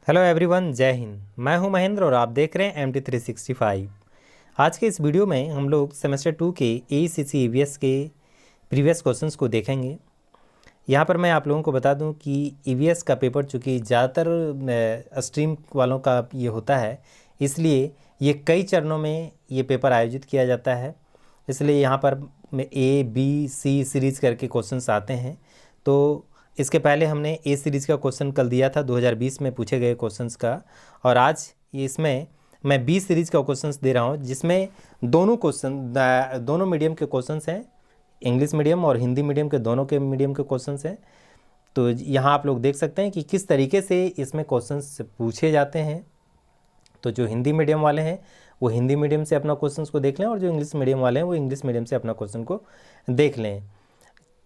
Hello everyone, जय हिंद। मैं हूं महेंद्र और आप देख रहे हैं MT365। आज के इस वीडियो में हम लोग सेमेस्टर 2 के AECC EVS के प्रीवियस क्वेश्चंस को देखेंगे। यहां पर मैं आप लोगों को बता दूं कि EVS का पेपर चूँकि ज़्यादातर स्ट्रीम वालों का ये होता है, इसलिए ये कई चरणों में ये पेपर आयोजित किया जाता है। इसलिए यहाँ पर A, B, C सीरीज़ करके क्वेश्चंस आते हैं। तो इसके पहले हमने ए सीरीज़ का क्वेश्चन कल दिया था 2020 में पूछे गए क्वेश्चंस का, और आज इसमें मैं बी सीरीज़ का क्वेश्चंस दे रहा हूँ, जिसमें दोनों मीडियम के क्वेश्चंस हैं, इंग्लिश मीडियम और हिंदी मीडियम के दोनों के मीडियम के क्वेश्चंस हैं। तो यहाँ आप लोग देख सकते हैं कि किस तरीके से इसमें क्वेश्चंस पूछे जाते हैं। तो जो हिंदी मीडियम वाले हैं वो हिंदी मीडियम से अपना क्वेश्चंस को देख लें, और जो इंग्लिश मीडियम वाले हैं वो इंग्लिश मीडियम से अपना क्वेश्चन को देख लें।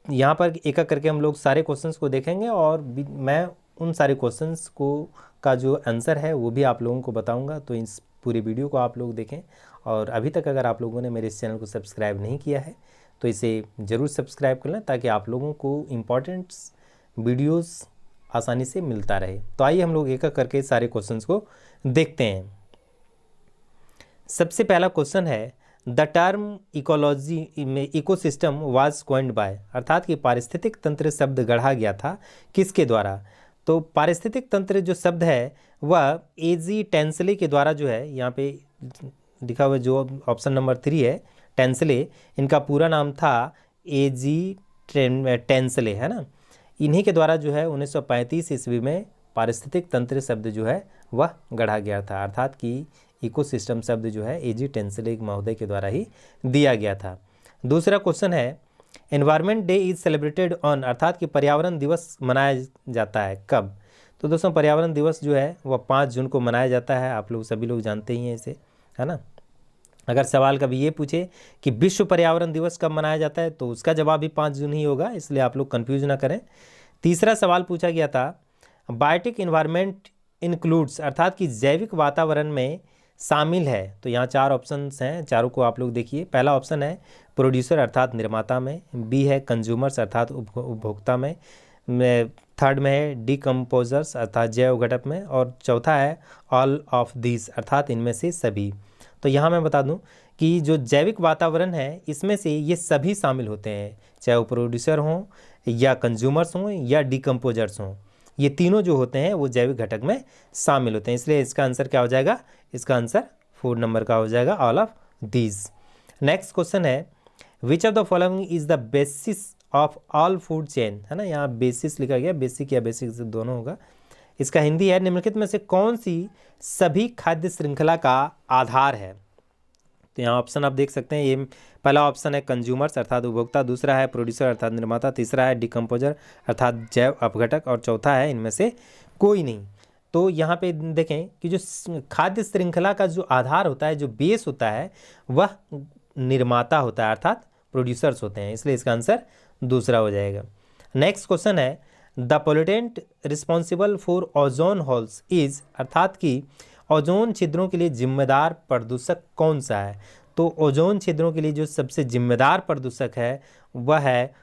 यहाँ पर एक एक करके हम लोग सारे क्वेश्चंस को देखेंगे, और मैं उन सारे क्वेश्चंस को का जो आंसर है वो भी आप लोगों को बताऊंगा। तो इस पूरी वीडियो को आप लोग देखें, और अभी तक अगर आप लोगों ने मेरे इस चैनल को सब्सक्राइब नहीं किया है तो इसे ज़रूर सब्सक्राइब कर लें, ताकि आप लोगों को इम्पॉर्टेंट वीडियोज़ आसानी से मिलता रहे। तो आइए हम लोग एक एक करके सारे क्वेश्चंस को देखते हैं। सबसे पहला क्वेश्चन है, द टर्म इकोलॉजी में इकोसिस्टम वाज कॉइन्ड बाय, अर्थात कि पारिस्थितिक तंत्र शब्द गढ़ा गया था किसके द्वारा। तो पारिस्थितिक तंत्र जो शब्द है वह एजी टेंसले के द्वारा जो है, यहाँ पे लिखा हुआ जो ऑप्शन नंबर 3 है टेंसले, इनका पूरा नाम था एजी टेंसले, है ना। इन्हीं के द्वारा जो है 1935 ईस्वी में पारिस्थितिक तंत्र शब्द जो है वह गढ़ा गया था, अर्थात कि इकोसिस्टम शब्द जो है एजी टेंसले महोदय के द्वारा ही दिया गया था। दूसरा क्वेश्चन है, environment day is celebrated on, अर्थात कि पर्यावरण दिवस मनाया जाता है कब। तो दोस्तों पर्यावरण दिवस जो है वह 5 जून को मनाया जाता है, आप लोग सभी लोग जानते ही हैं इसे, है ना। अगर सवाल कभी ये पूछे कि विश्व पर्यावरण दिवस कब मनाया जाता है तो उसका जवाब भी 5 जून ही होगा, इसलिए आप लोग कन्फ्यूज ना करें। तीसरा सवाल पूछा गया था, बायोटिक इन्वायरमेंट इंक्लूड्स, अर्थात कि जैविक वातावरण में शामिल है। तो यहाँ 4 ऑप्शंस हैं, चारों को आप लोग देखिए। पहला ऑप्शन है प्रोड्यूसर अर्थात निर्माता में, बी है कंज्यूमर्स अर्थात उपभोक्ता में, थर्ड में है डिकम्पोजर्स अर्थात जैव घटक में, और चौथा है ऑल ऑफ दीज अर्थात इनमें से सभी। तो यहाँ मैं बता दूँ कि जो जैविक वातावरण है इसमें से ये सभी शामिल होते हैं, चाहे वो प्रोड्यूसर हों या कंज्यूमर्स हों या डिकम्पोजर्स हों, ये तीनों जो होते हैं वो जैविक घटक में शामिल होते हैं। इसलिए इसका आंसर क्या हो जाएगा, इसका आंसर 4 नंबर का हो जाएगा, all of these. Next question है, which of the following is the basis of all food chain, है ना, यहाँ बेसिस लिखा गया, बेसिक या बेसिक से दोनों होगा। इसका हिंदी है, निम्नलिखित में से कौन सी सभी खाद्य श्रृंखला का आधार है। तो यहाँ ऑप्शन आप देख सकते हैं, ये पहला ऑप्शन है कंज्यूमर्स अर्थात उपभोक्ता, दूसरा है प्रोड्यूसर अर्थात निर्माता, तीसरा है डिकम्पोजर अर्थात जैव अपघटक, और चौथा है इनमें से कोई नहीं। तो यहाँ पे देखें कि जो खाद्य श्रृंखला का जो आधार होता है, जो बेस होता है, वह निर्माता होता है अर्थात प्रोड्यूसर्स होते हैं, इसलिए इसका आंसर दूसरा हो जाएगा। नेक्स्ट क्वेश्चन है, the pollutant responsible for ozone holes is, अर्थात कि ओजोन छिद्रों के लिए जिम्मेदार प्रदूषक कौन सा है। तो ओजोन छिद्रों के लिए जो सबसे जिम्मेदार प्रदूषक है वह है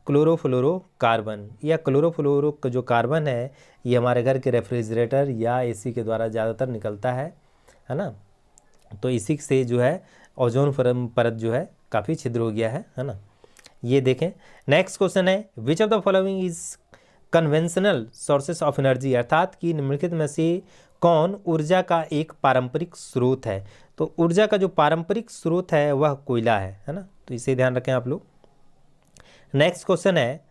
क्लोरोफ्लोरोकार्बन, या क्लोरोफ्लोरो जो कार्बन है ये हमारे घर के रेफ्रिजरेटर या एसी के द्वारा ज़्यादातर निकलता है ना। तो इसी से जो है ओजोन परत जो है काफ़ी छिद्र हो गया है ना। ये देखें। नेक्स्ट क्वेश्चन है, which of the following is conventional sources of energy, अर्थात कि निम्नलिखित में से कौन ऊर्जा का एक पारंपरिक स्रोत है। तो ऊर्जा का जो पारंपरिक स्रोत है वह कोयला है ना, तो इसे ध्यान रखें आप लोग। नेक्स्ट क्वेश्चन है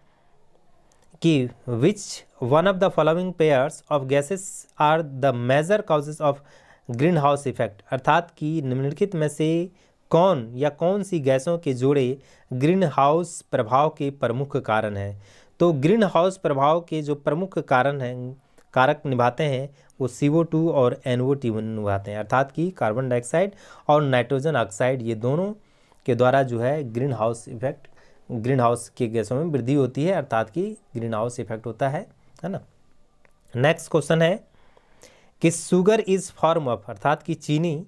कि which one of the following pairs of gases are the major causes of green house effect, अर्थात कि निम्नलिखित में से कौन या कौन सी गैसों के जोड़े ग्रीन हाउस प्रभाव के प्रमुख कारण हैं। तो ग्रीन हाउस प्रभाव के जो प्रमुख कारक निभाते हैं वो CO2 और NO2 निभाते हैं, अर्थात कि कार्बन डाइऑक्साइड और नाइट्रोजन ऑक्साइड, ये दोनों के द्वारा जो है green house effect, green house की गैसों में वृद्धि होती है, अर्थात कि ग्रीन हाउस इफेक्ट होता है ना। नेक्स्ट क्वेश्चन है कि शुगर इज फॉर्म ऑफ, अर्थात कि चीनी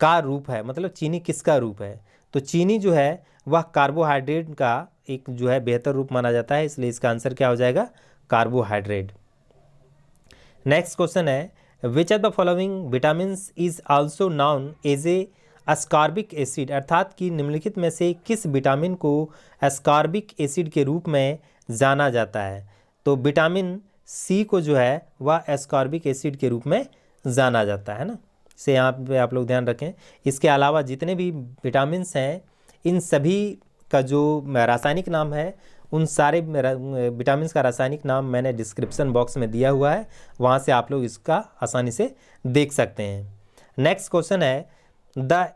का रूप है, मतलब चीनी किसका रूप है। तो चीनी जो है वह कार्बोहाइड्रेट का एक जो है बेहतर रूप माना जाता है, इसलिए इसका आंसर क्या हो जाएगा, कार्बोहाइड्रेट। नेक्स्ट क्वेश्चन है which of the following vitamin is also known as a ascorbic acid, अर्थात कि निम्नलिखित में से किस विटामिन को अस्कॉर्बिक एसिड के रूप में जाना जाता है। तो विटामिन सी को जो है वह एस्कॉर्बिक एसिड के रूप में जाना जाता है ना, इसे यहाँ पे आप लोग ध्यान रखें। इसके अलावा जितने भी विटामिन्स हैं इन सभी का जो रासायनिक नाम है, उन सारे विटामिन्स का रासायनिक नाम मैंने डिस्क्रिप्शन बॉक्स में दिया हुआ है, वहाँ से आप लोग इसका आसानी से देख सकते हैं। नेक्स्ट क्वेश्चन है the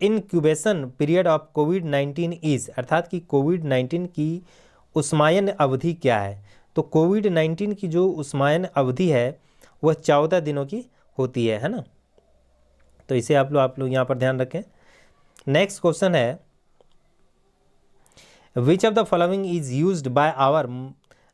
incubation period of covid is, अर्थात कि कोविड-19 की उष्मायन अवधि क्या है। तो कोविड-19 की जो उष्मायन अवधि है वह 14 दिनों की होती है ना, तो इसे आप लोग यहाँ पर ध्यान रखें। नेक्स्ट क्वेश्चन है which of the following is used by our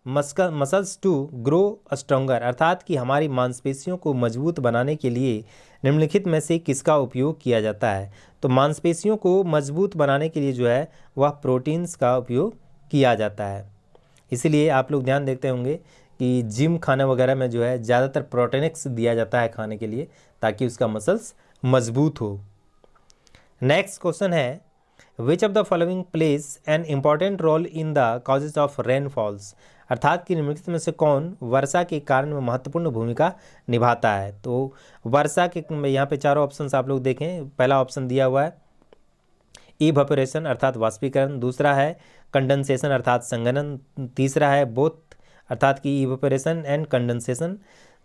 muscles to grow stronger, अर्थात कि हमारी मांसपेशियों को मजबूत बनाने के लिए निम्नलिखित में से किसका उपयोग किया जाता है। तो मांसपेशियों को मजबूत बनाने के लिए जो है वह प्रोटीन्स का उपयोग किया जाता है। इसीलिए आप लोग ध्यान देखते होंगे कि जिम खाने वगैरह में जो है ज़्यादातर प्रोटीनिक्स दिया जाता है खाने के लिए, ताकि उसका मसल्स मजबूत हो। नेक्स्ट क्वेश्चन है which of the following plays an important role in the causes of rainfalls, अर्थात कि निम्नलिखित में से कौन वर्षा के कारण में महत्वपूर्ण भूमिका निभाता है। तो वर्षा के यहाँ पे चारों ऑप्शंस आप लोग देखें। पहला ऑप्शन दिया हुआ है इवेपोरेशन अर्थात वाष्पीकरण, दूसरा है कंडेंसेशन अर्थात संघनन, तीसरा है बोथ अर्थात कि इवेपोरेशन एंड कंडेंसेशन,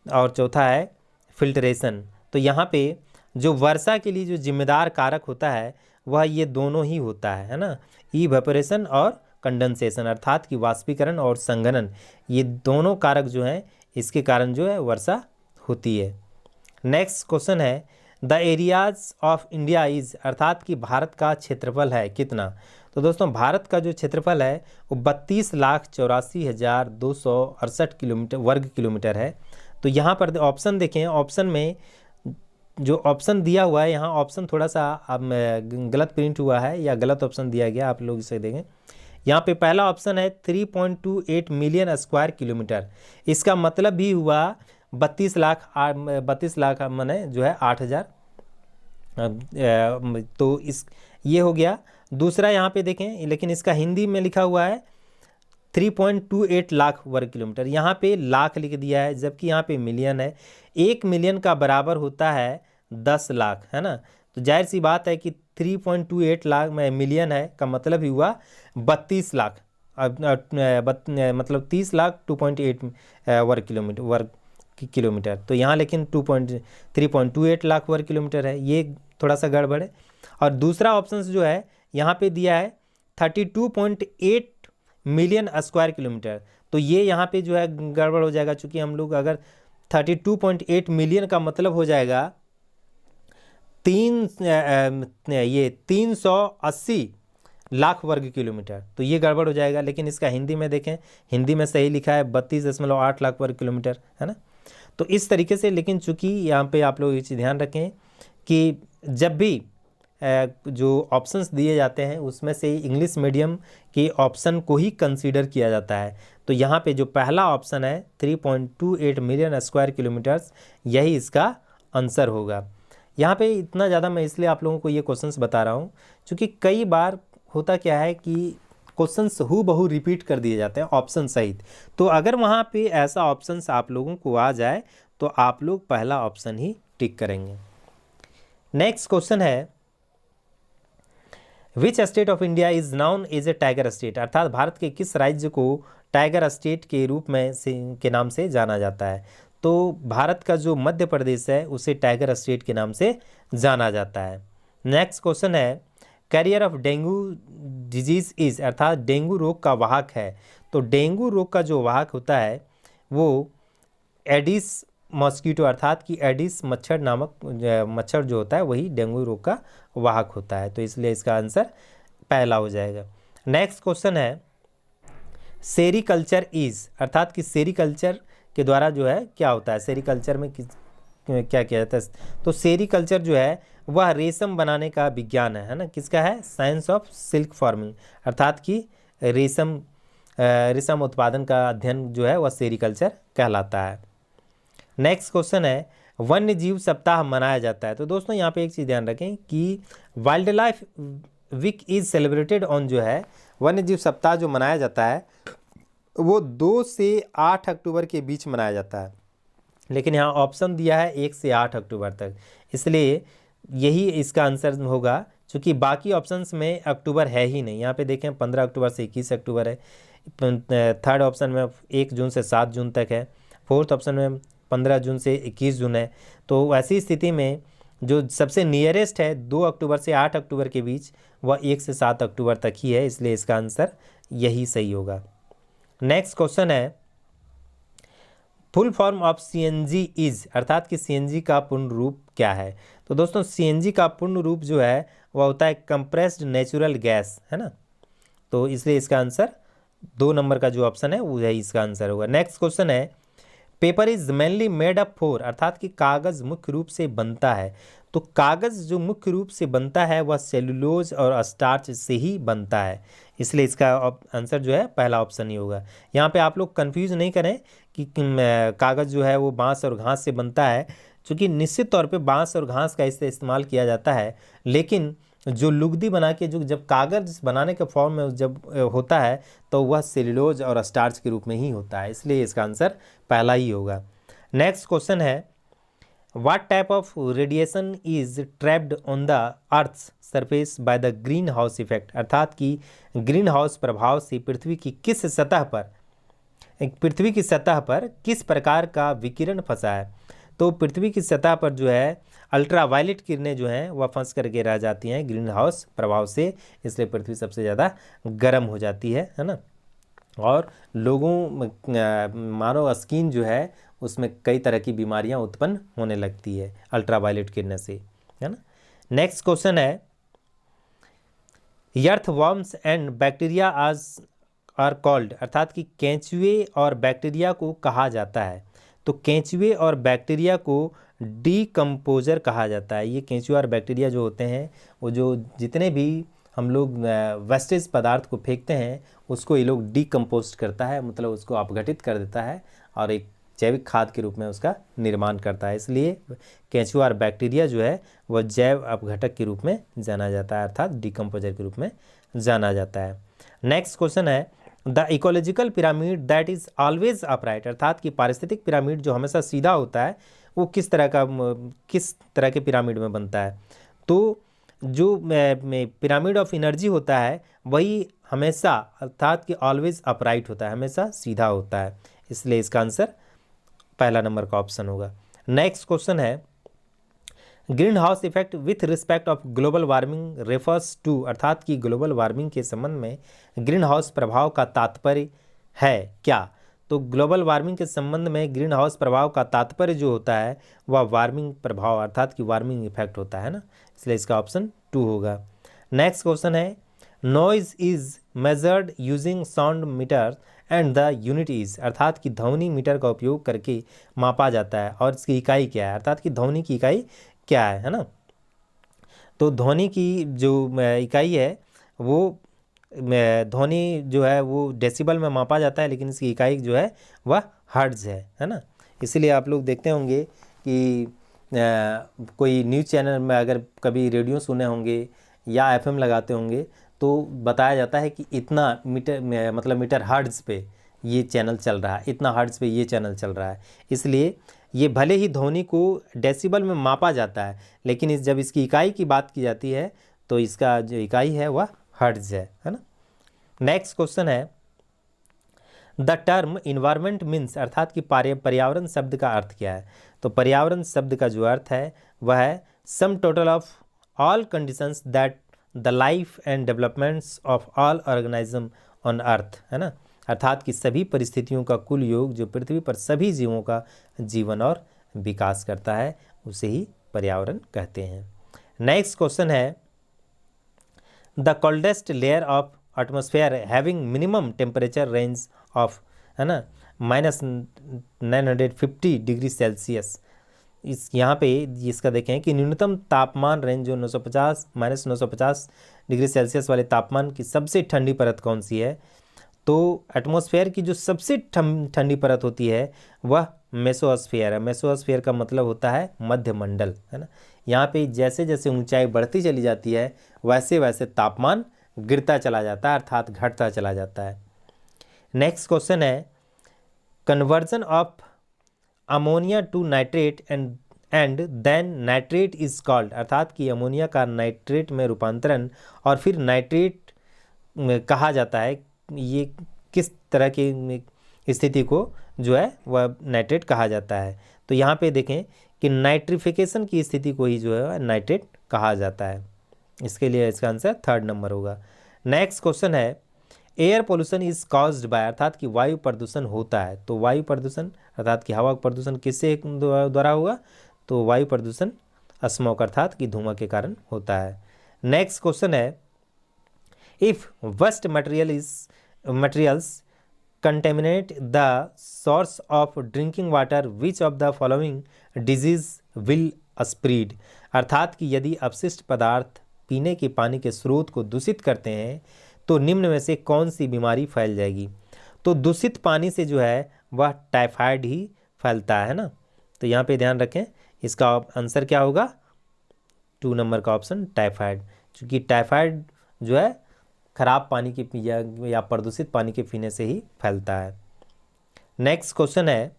और चौथा है फिल्ट्रेशन। तो यहाँ पे जो वर्षा के लिए जो जिम्मेदार कारक होता है वह ये दोनों ही होता है ना, इवेपोरेशन और कंडेंसेशन, अर्थात कि वाष्पीकरण और संघनन, ये दोनों कारक जो हैं इसके कारण जो है वर्षा होती है। नेक्स्ट क्वेश्चन है the areas of India is, अर्थात कि भारत का क्षेत्रफल है कितना। तो दोस्तों भारत का जो क्षेत्रफल है वो 32,84,268 किलोमीटर वर्ग किलोमीटर है। तो यहाँ पर ऑप्शन देखें, ऑप्शन में जो ऑप्शन दिया हुआ है यहाँ ऑप्शन थोड़ा सा अब गलत प्रिंट हुआ है या गलत ऑप्शन दिया गया, आप लोग इसे देखें। यहाँ पे पहला ऑप्शन है 3.28 मिलियन स्क्वायर किलोमीटर, इसका मतलब भी हुआ 32 लाख माने जो है 8,000, तो इस ये हो गया। दूसरा यहाँ पे देखें, लेकिन इसका हिंदी में लिखा हुआ है 3.28 लाख वर्ग किलोमीटर, यहाँ पे लाख लिख दिया है जबकि यहाँ पे मिलियन है। 1 मिलियन का बराबर होता है 10 लाख, है ना। तो जाहिर सी बात है कि 3.28 लाख में मिलियन है का मतलब ही हुआ 32 लाख, मतलब 30 लाख 2.8 वर्ग किलोमीटर। तो यहाँ लेकिन 3.28 लाख वर्ग किलोमीटर है, ये थोड़ा सा गड़बड़ है। और दूसरा ऑप्शन जो है यहाँ पे दिया है 32.8 मिलियन स्क्वायर किलोमीटर, तो ये यहाँ पे जो है गड़बड़ हो जाएगा, चूँकि हम लोग अगर 32.8 मिलियन का मतलब हो जाएगा 380 लाख वर्ग किलोमीटर, तो ये गड़बड़ हो जाएगा। लेकिन इसका हिंदी में देखें, हिंदी में सही लिखा है 32.8 लाख वर्ग किलोमीटर, है ना। तो इस तरीके से, लेकिन चूँकि यहाँ पे आप लोग ये चीज़ ध्यान रखें कि जब भी जो ऑप्शंस दिए जाते हैं उसमें से इंग्लिश मीडियम के ऑप्शन को ही कंसीडर किया जाता है। तो यहाँ पे जो पहला ऑप्शन है 3.28 मिलियन स्क्वायर किलोमीटर्स, यही इसका आंसर होगा। यहाँ पे इतना ज़्यादा मैं इसलिए आप लोगों को ये क्वेश्चंस बता रहा हूँ क्योंकि कई बार होता क्या है कि क्वेश्चंस हूबहू रिपीट कर दिए जाते हैं ऑप्शन सहित। तो अगर वहाँ पे ऐसा ऑप्शंस आप लोगों को आ जाए तो आप लोग पहला ऑप्शन ही टिक करेंगे। नेक्स्ट क्वेश्चन है which state of India is known as a tiger state, अर्थात भारत के किस राज्य को टाइगर स्टेट के रूप में के नाम से जाना जाता है। तो भारत का जो मध्य प्रदेश है उसे टाइगर स्टेट के नाम से जाना जाता है। नेक्स्ट क्वेश्चन है carrier of dengue disease is, अर्थात डेंगू रोग का वाहक है। तो डेंगू रोग का जो वाहक होता है वो एडिस मॉस्किटो, अर्थात कि एडिस मच्छर नामक मच्छर जो होता है वही डेंगू रोग का वाहक होता है। तो इसलिए इसका आंसर पहला हो जाएगा। नेक्स्ट क्वेश्चन है सेरीकल्चर इज, अर्थात कि सेरीकल्चर के द्वारा जो है क्या होता है, सेरीकल्चर में क्या किया जाता है। तो सेरीकल्चर जो है वह रेशम बनाने का विज्ञान है ना, किसका है, साइंस ऑफ सिल्क फार्मिंग, अर्थात कि रेशम उत्पादन का अध्ययन जो है वह सेरीकल्चर कहलाता है। नेक्स्ट क्वेश्चन है वन्य जीव सप्ताह मनाया जाता है। तो दोस्तों यहाँ पे एक चीज़ ध्यान रखें कि wild life week is celebrated on, जो है वन्य जीव सप्ताह जो मनाया जाता है वो 2 से 8 अक्टूबर के बीच मनाया जाता है, लेकिन यहाँ ऑप्शन दिया है 1 से 8 अक्टूबर तक, इसलिए यही इसका आंसर होगा, क्योंकि बाकी ऑप्शंस में अक्टूबर है ही नहीं। यहाँ पे देखें 15 अक्टूबर से 21 अक्टूबर है, थर्ड ऑप्शन में 1 जून से 7 जून तक है, फोर्थ ऑप्शन में 15 जून से 21 जून है। तो ऐसी स्थिति में जो सबसे नियरेस्ट है 2 अक्टूबर से 8 अक्टूबर के बीच वह 1 से 7 अक्टूबर तक ही है, इसलिए इसका आंसर यही सही होगा। नेक्स्ट क्वेश्चन है full form of CNG is, अर्थात कि सीएनजी का पूर्ण रूप क्या है। तो दोस्तों सीएनजी का पूर्ण रूप जो है वह होता है कंप्रेस्ड नेचुरल गैस, है ना, तो इसलिए इसका आंसर 2 नंबर का जो ऑप्शन है वो यही इसका आंसर होगा। नेक्स्ट क्वेश्चन है paper is mainly made up for, अर्थात कि कागज़ मुख्य रूप से बनता है। तो कागज़ जो मुख्य रूप से बनता है वह सेलुलोज और स्टार्च से ही बनता है, इसलिए इसका आंसर जो है पहला ऑप्शन ही होगा। यहाँ पे आप लोग कंफ्यूज नहीं करें कि कागज़ जो है वो बांस और घास से बनता है, क्योंकि निश्चित तौर पे बांस और घास का इससे इस्तेमाल किया जाता है, लेकिन जो लुगदी बना के जो जब कागज़ बनाने के फॉर्म में जब होता है तो वह सेलुलोज और स्टार्च के रूप में ही होता है, इसलिए इसका आंसर पहला ही होगा। नेक्स्ट क्वेश्चन है what type of radiation is trapped on the earth's surface by the green house effect, अर्थात कि ग्रीन हाउस प्रभाव से पृथ्वी की सतह पर किस प्रकार का विकिरण फंसा है। तो पृथ्वी की सतह पर जो है अल्ट्रावायलेट किरणें जो हैं वह फंस करके रह जाती हैं ग्रीन हाउस प्रभाव से, इसलिए पृथ्वी सबसे ज़्यादा गर्म हो जाती है ना, और लोगों मानव स्किन जो है उसमें कई तरह की बीमारियां उत्पन्न होने लगती है अल्ट्रावायलेट किरणें से, है ना। नेक्स्ट क्वेश्चन है earthworms and bacteria are called, अर्थात कि केंचुए और बैक्टीरिया को कहा जाता है। तो केंचुए और बैक्टीरिया को डीकम्पोजर कहा जाता है। ये केंचुआ और बैक्टीरिया जो होते हैं वो जो जितने भी हम लोग वेस्टेज पदार्थ को फेंकते हैं उसको ये लोग डीकम्पोस्ट करता है, मतलब उसको अपघटित कर देता है और एक जैविक खाद के रूप में उसका निर्माण करता है, इसलिए केंचुआ और बैक्टीरिया जो है वह जैव अपघटक के रूप में जाना जाता है, अर्थात डीकम्पोजर के रूप में जाना जाता है। नेक्स्ट क्वेश्चन है the ecological pyramid that is always upright, अर्थात कि पारिस्थितिक पिरामिड जो हमेशा सीधा होता है वो किस तरह के पिरामिड में बनता है। तो जो पिरामिड ऑफ एनर्जी होता है वही हमेशा, अर्थात कि ऑलवेज अपराइट होता है, हमेशा सीधा होता है, इसलिए इसका आंसर पहला नंबर का ऑप्शन होगा। नेक्स्ट क्वेश्चन है green house effect with respect of global warming refers to, अर्थात कि ग्लोबल वार्मिंग के संबंध में ग्रीन हाउस प्रभाव का तात्पर्य है क्या। तो ग्लोबल वार्मिंग के संबंध में ग्रीन हाउस प्रभाव का तात्पर्य जो होता है वह वार्मिंग प्रभाव, अर्थात कि वार्मिंग इफेक्ट होता है ना, इसलिए इसका ऑप्शन 2 होगा। नेक्स्ट क्वेश्चन है noise is measured using sound meter and the unit is, अर्थात कि ध्वनि मीटर का उपयोग करके मापा जाता है और इसकी इकाई क्या है, अर्थात कि ध्वनि की इकाई क्या है ना। तो ध्वनि की जो इकाई है वो ध्वनि जो है वो डेसिबल में मापा जाता है, लेकिन इसकी इकाई जो है वह हर्ट्ज है ना। इसीलिए आप लोग देखते होंगे कि कोई न्यूज़ चैनल में अगर कभी रेडियो सुने होंगे या एफएम लगाते होंगे तो बताया जाता है कि इतना मीटर मतलब मीटर हर्ट्ज पे ये चैनल चल रहा है, इतना हर्ट्ज पे ये चैनल चल रहा है। इसलिए ये भले ही ध्वनि को डेसिबल में मापा जाता है, लेकिन जब इसकी इकाई की बात की जाती है तो इसका जो इकाई है वह हर्ट्ज है ना। नेक्स्ट क्वेश्चन है द टर्म इन्वायरमेंट मीन्स, अर्थात कि पर्यावरण शब्द का अर्थ क्या है। तो पर्यावरण शब्द का जो अर्थ है वह है sum total of all conditions that the life and developments of all organism on earth, है ना, अर्थात कि सभी परिस्थितियों का कुल योग जो पृथ्वी पर सभी जीवों का जीवन और विकास करता है उसे ही पर्यावरण कहते हैं। नेक्स्ट क्वेश्चन है the coldest layer of atmosphere having minimum temperature range of, है ना, -950 डिग्री सेल्सियस। इस यहाँ पे इसका देखें कि न्यूनतम तापमान रेंज जो 950 -950 डिग्री सेल्सियस वाले तापमान की सबसे ठंडी परत कौन सी है। तो एटमॉस्फेयर की जो सबसे ठंडी परत होती है वह मेसोस्फीयर है। मेसोस्फीयर का मतलब होता है मध्यमंडल, है ना। यहाँ पे जैसे जैसे ऊंचाई बढ़ती चली जाती है वैसे वैसे तापमान गिरता चला जाता है, अर्थात घटता चला जाता है। नेक्स्ट क्वेश्चन है conversion of ammonia to nitrate and then nitrate is called, अर्थात कि अमोनिया का नाइट्रेट में रूपांतरण और फिर नाइट्रेट कहा जाता है। ये किस तरह की स्थिति को जो है वह नाइट्रेट कहा जाता है। तो यहाँ पे देखें कि नाइट्रिफिकेशन की स्थिति को ही जो है नाइट्रेट कहा जाता है। इसके लिए इसका आंसर 3rd नंबर होगा। नेक्स्ट क्वेश्चन है air pollution is caused by, अर्थात कि वायु प्रदूषण होता है। तो वायु प्रदूषण अर्थात कि हवा प्रदूषण किससे द्वारा होगा, तो वायु प्रदूषण स्मोक अर्थात कि धुआं के कारण होता है। नेक्स्ट क्वेश्चन है if waste materials contaminate the source of drinking water which of the following disease will spread, अर्थात कि यदि अपशिष्ट पदार्थ पीने के पानी के स्रोत को दूषित करते हैं तो निम्न में से कौन सी बीमारी फैल जाएगी। तो दूषित पानी से जो है वह टाइफाइड ही फैलता है ना। तो यहाँ पे ध्यान रखें इसका आंसर क्या होगा, 2 नंबर का ऑप्शन टाइफाइड, क्योंकि टाइफाइड जो है खराब पानी के या प्रदूषित पानी के पीने से ही फैलता है। नेक्स्ट क्वेश्चन है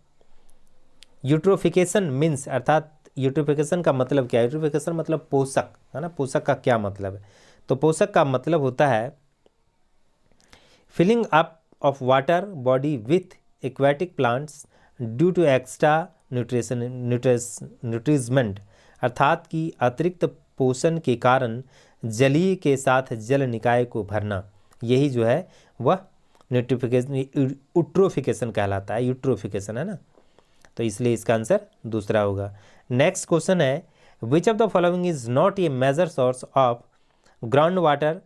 यूट्रोफिकेशन मीन्स, अर्थात यूट्रोफिकेशन का मतलब क्या है। यूट्रोफिकेशन मतलब पोषक, है ना। पोषक का क्या मतलब है, तो पोषक का मतलब होता है filling up of water body with aquatic plants due to extra nutriment, अर्थात कि अतिरिक्त पोषण के कारण जलीय के साथ जल निकाय को भरना, यही जो है वह यूट्रोफिकेशन कहलाता है। यूट्रोफिकेशन, है ना। तो इसलिए इसका आंसर दूसरा होगा। नेक्स्ट क्वेश्चन है which of the following is not a major source of ground water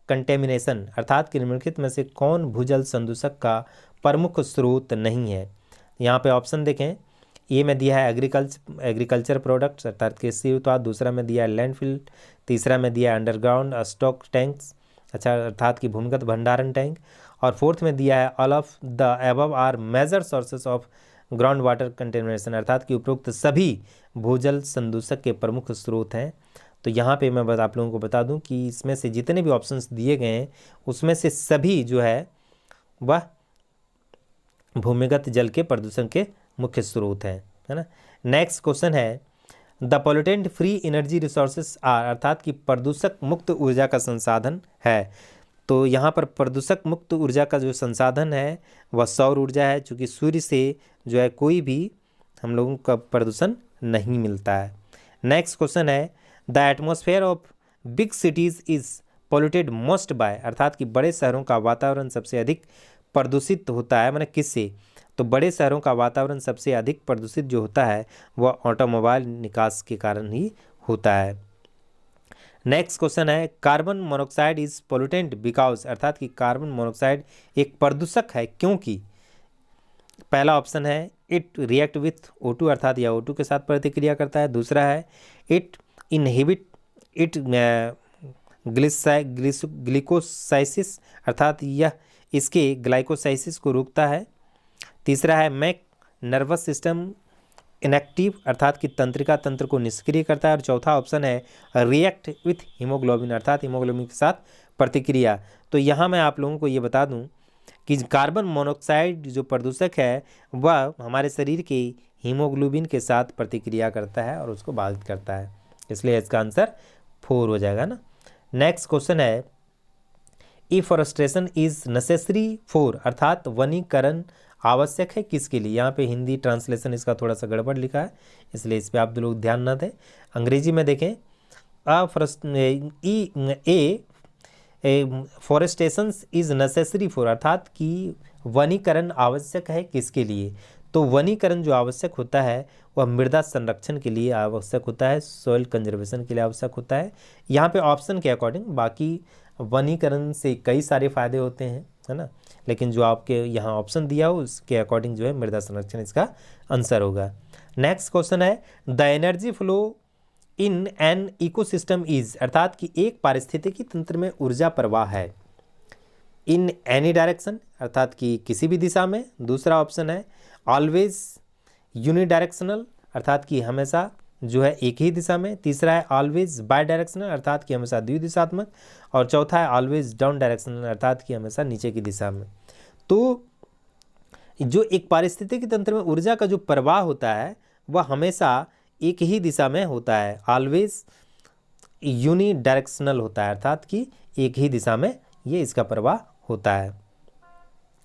contamination, अर्थात कि निम्नलिखित में से कौन भूजल संदूषक का प्रमुख स्रोत नहीं है। यहाँ पे ऑप्शन देखें, ए में दिया है एग्रीकल्चर प्रोडक्ट्स अर्थात कृषि उत्पाद, दूसरा में दिया है लैंडफिल, तीसरा में दिया है अंडरग्राउंड स्टॉक टैंक्स, अच्छा अर्थात कि भूमिगत भंडारण टैंक, और फोर्थ में दिया है all of the above are major sources of ground water contamination, अर्थात कि उपरोक्त सभी भूजल संदूषक के प्रमुख स्रोत हैं। तो यहाँ पे मैं बस आप लोगों को बता दूं कि इसमें से जितने भी ऑप्शंस दिए गए हैं उसमें से सभी जो है वह भूमिगत जल के प्रदूषण के मुख्य स्रोत हैं, है ना। नेक्स्ट क्वेश्चन है the pollutant free energy resources are, अर्थात कि प्रदूषक मुक्त ऊर्जा का संसाधन है। तो यहाँ पर प्रदूषक मुक्त ऊर्जा का जो संसाधन है वह सौर ऊर्जा है, चूँकि सूर्य से जो है कोई भी हम लोगों का प्रदूषण नहीं मिलता है। नेक्स्ट क्वेश्चन है the atmosphere of big cities is polluted most by, अर्थात कि बड़े शहरों का वातावरण सबसे अधिक प्रदूषित होता है, माने किससे। तो बड़े शहरों का वातावरण सबसे अधिक प्रदूषित जो होता है वह ऑटोमोबाइल निकास के कारण ही होता है। नेक्स्ट क्वेश्चन है carbon monoxide is pollutant because, अर्थात कि कार्बन मोनोऑक्साइड एक प्रदूषक है क्योंकि पहला ऑप्शन है इट रिएक्ट विथ O2 अर्थात या O2 के साथ प्रतिक्रिया करता है, दूसरा है इट इनहिबिट इट ग्लिकोसाइसिस अर्थात यह इसके ग्लाइकोसाइसिस को रोकता है, तीसरा है मैक नर्वस सिस्टम इनएक्टिव अर्थात कि तंत्रिका तंत्र को निष्क्रिय करता है, और चौथा ऑप्शन है रिएक्ट विथ हीमोग्लोबिन अर्थात हीमोग्लोबिन के साथ प्रतिक्रिया। तो यहाँ मैं आप लोगों को ये बता दूँ कि कार्बन मोनोऑक्साइड जो प्रदूषक है वह हमारे शरीर के हीमोग्लोबिन के साथ प्रतिक्रिया करता है और उसको बाधित करता है, इसलिए इसका आंसर 4 हो जाएगा ना। नेक्स्ट क्वेश्चन है इफॉरेस्टेशन इज नेसेसरी फॉर, अर्थात वनीकरण आवश्यक है किसके लिए। यहाँ पे हिंदी ट्रांसलेशन इसका थोड़ा सा गड़बड़ लिखा है, इसलिए इस पर आप लोग ध्यान न दें। अंग्रेजी में देखें फॉरेस्टेशन इज नेसेसरी फॉर, अर्थात कि वनीकरण आवश्यक है किसके लिए। तो वनीकरण जो आवश्यक होता है वह मृदा संरक्षण के लिए आवश्यक होता है, सॉइल कंजर्वेशन के लिए आवश्यक होता है। यहाँ पे ऑप्शन के अकॉर्डिंग, बाकी वनीकरण से कई सारे फायदे होते हैं, है ना, लेकिन जो आपके यहाँ ऑप्शन दिया हो उसके अकॉर्डिंग जो है मृदा संरक्षण इसका आंसर होगा। नेक्स्ट क्वेश्चन है the energy flow in an ecosystem is, अर्थात कि एक पारिस्थितिकी तंत्र में ऊर्जा प्रवाह है इन एनी डायरेक्शन अर्थात कि किसी भी दिशा में। दूसरा ऑप्शन है ऑलवेज यूनिडायरेक्शनल अर्थात कि हमेशा जो है एक ही दिशा में। तीसरा है ऑलवेज बाई डायरेक्शनल अर्थात कि हमेशा द्विदिशात्मक। और चौथा है ऑलवेज डाउन डायरेक्शनल अर्थात कि हमेशा नीचे की दिशा में। तो जो एक पारिस्थितिकी तंत्र में ऊर्जा का जो प्रवाह होता है वह हमेशा एक ही दिशा में होता है, ऑलवेज यूनि डायरेक्शनल होता है अर्थात कि एक ही दिशा में ये इसका प्रवाह होता है।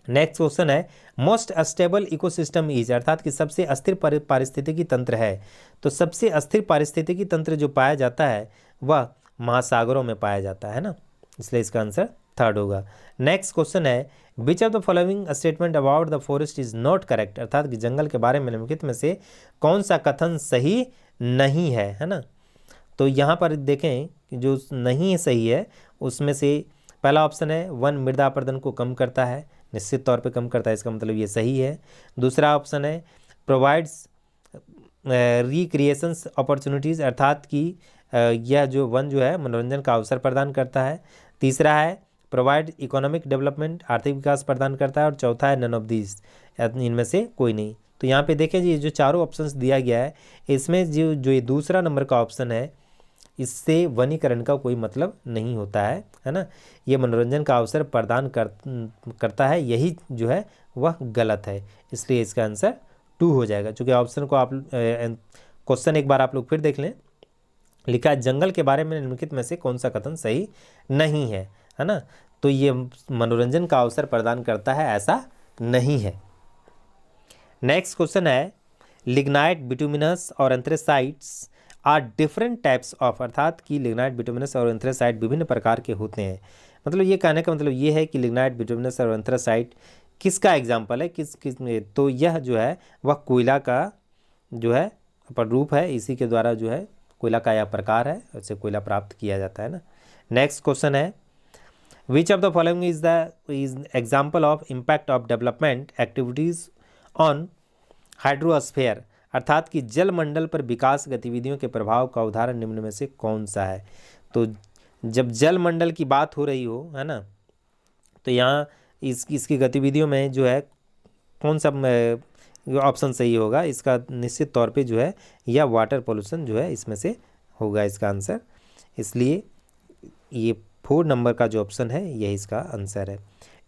नेक्स्ट क्वेश्चन है मोस्ट स्टेबल इकोसिस्टम इज अर्थात कि सबसे अस्थिर पारिस्थितिकी तंत्र है। तो सबसे अस्थिर पारिस्थितिकी तंत्र जो पाया जाता है वह महासागरों में पाया जाता है ना, इसलिए इसका आंसर थर्ड होगा। नेक्स्ट क्वेश्चन है which of the following statement about the forest is not correct अर्थात कि जंगल के बारे में निम्नलिखित में से कौन सा कथन सही नहीं है ना। तो यहाँ पर देखें कि जो नहीं सही है उसमें से पहला ऑप्शन है वन मृदा अपरदन को कम करता है, निश्चित तौर पे कम करता है, इसका मतलब ये सही है। दूसरा ऑप्शन है प्रोवाइड्स रिक्रिएशंस अपॉर्चुनिटीज़ अर्थात कि यह जो वन जो है मनोरंजन का अवसर प्रदान करता है। तीसरा है प्रोवाइड इकोनॉमिक डेवलपमेंट आर्थिक विकास प्रदान करता है। और चौथा है नन ऑफ दीज इनमें से कोई नहीं। तो यहाँ पे देखें जी जो चारों ऑप्शंस दिया गया है इसमें जो ये दूसरा नंबर का ऑप्शन है इससे वनीकरण का कोई मतलब नहीं होता है ना। ये मनोरंजन का अवसर प्रदान करता है, यही जो है वह गलत है, इसलिए इसका आंसर 2 हो जाएगा। चूँकि ऑप्शन को आप क्वेश्चन एक बार आप लोग फिर देख लें, लिखा है जंगल के बारे में निम्नलिखित में से कौन सा कथन सही नहीं है ना। तो ये मनोरंजन का अवसर प्रदान करता है ऐसा नहीं है। नेक्स्ट क्वेश्चन है लिग्नाइट बिटुमिनस और एंथ्रेसाइट्स आर डिफरेंट टाइप्स ऑफ अर्थात कि लिग्नाइट बिटुमिनस और एंथ्रेसाइट विभिन्न प्रकार के होते हैं। मतलब ये कहने का मतलब ये है कि लिग्नाइट बिटुमिनस और एंथ्रेसाइट किसका एग्जाम्पल है, किस तो यह जो है वह कोयला का जो है रूप है, इसी के द्वारा जो है कोयला का यह प्रकार है, उससे कोयला प्राप्त किया जाता है ना। नेक्स्ट क्वेश्चन है which of the following is example of impact of development activities on hydrosphere अर्थात कि जलमंडल पर विकास गतिविधियों के प्रभाव का उदाहरण निम्न में से कौन सा है। तो जब जलमंडल की बात हो रही हो है ना, तो यहाँ इसकी गतिविधियों में जो है कौन सा ऑप्शन सही होगा, इसका निश्चित तौर पे जो है या वाटर पोल्यूशन जो है इसमें से होगा इसका आंसर। इसलिए ये 4 नंबर का जो ऑप्शन है यही इसका आंसर है।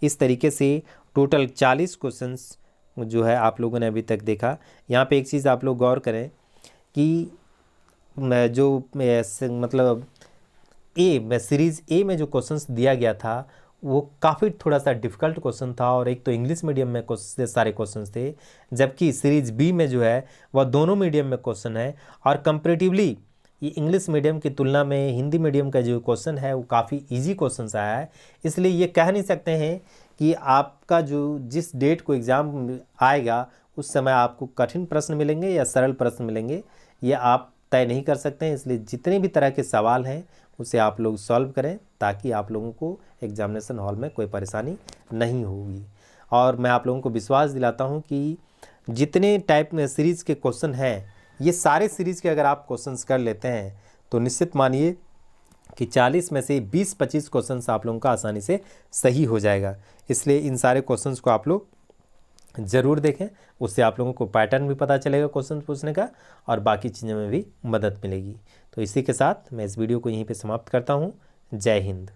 इस तरीके से टोटल 40 क्वेश्चंस जो है आप लोगों ने अभी तक देखा। यहाँ पे एक चीज़ आप लोग गौर करें कि जो मतलब सीरीज़ ए में जो क्वेश्चंस दिया गया था वो काफ़ी थोड़ा सा डिफ़िकल्ट क्वेश्चन था और एक तो इंग्लिश मीडियम में सारे क्वेश्चंस थे, जबकि सीरीज़ बी में जो है वह दोनों मीडियम में क्वेश्चन है। और कंपैरेटिवली ये इंग्लिश मीडियम की तुलना में हिंदी मीडियम का जो क्वेश्चन है वो काफ़ी ईजी क्वेश्चन आया है। इसलिए ये कह नहीं सकते हैं कि आपका जो जिस डेट को एग्ज़ाम आएगा उस समय आपको कठिन प्रश्न मिलेंगे या सरल प्रश्न मिलेंगे, ये आप तय नहीं कर सकते हैं। इसलिए जितने भी तरह के सवाल हैं उसे आप लोग सॉल्व करें ताकि आप लोगों को एग्जामिनेशन हॉल में कोई परेशानी नहीं होगी। और मैं आप लोगों को विश्वास दिलाता हूं कि जितने टाइप में सीरीज़ के क्वेश्चन हैं ये सारे सीरीज़ के अगर आप क्वेश्चंस कर लेते हैं तो निश्चित मानिए कि 40 में से 20-25 क्वेश्चंस आप लोगों का आसानी से सही हो जाएगा। इसलिए इन सारे क्वेश्चंस को आप लोग ज़रूर देखें, उससे आप लोगों को पैटर्न भी पता चलेगा क्वेश्चन पूछने का और बाकी चीज़ों में भी मदद मिलेगी। तो इसी के साथ मैं इस वीडियो को यहीं पे समाप्त करता हूँ। जय हिंद।